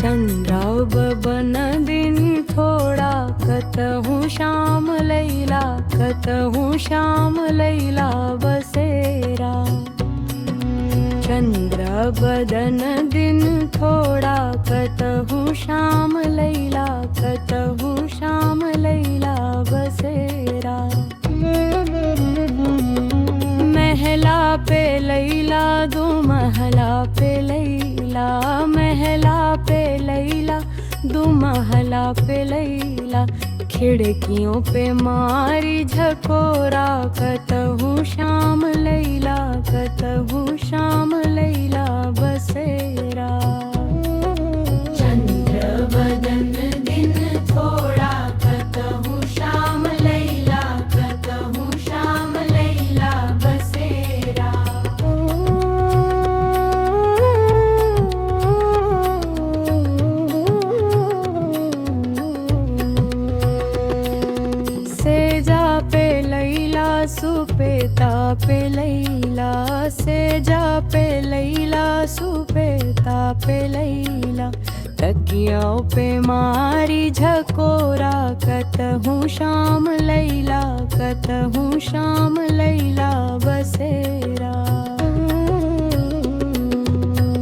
चंद्राव बबन दिन थोड़ा, कतहूँ श्याम लैला, कतहूँ श्याम लैला बसेरा। चंद्र बदन दिन थोड़ा, कतहूँ श्याम लैला, कतहूँ श्याम लैला बसेरा। महला पे लैला, दो महला पे लैला, महला पे लैला, दो महला पे लैला। खिड़कियों पे मारी झकोरा, कतहूँ श्याम लैला, कतहूँ श्याम लैला बसेरा। चंद्र बदन दिन थोड़ा, कतहूँ श्याम लैला, कतहूँ श्याम लैला बसेरा। सेजा पे लैला, सुपेता पे लैला, सेजा पे लैला, सुपेता पे लैला। तकियों पे मारी झकोरा, कतहूँ श्याम लैला, कतहूँ श्याम लैला बसेरा।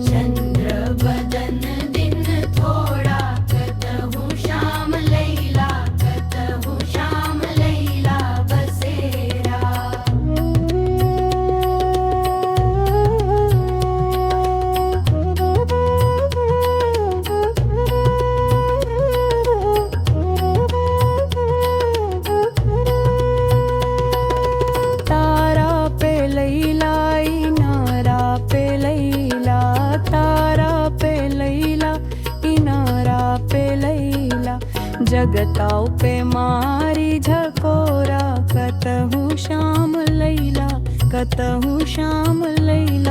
चंद्र बदन दिन थोड़ा, कतहूँ श्याम लैला, कतहूँ श्याम लैला बसेरा। तारा पे लैला, इनारा पे लैला, तारा पे लैला, इनारा पे लैला। जगताओ पे मारी झकोरा, कतहूँ श्याम लैला, कतहूँ श्याम लैला।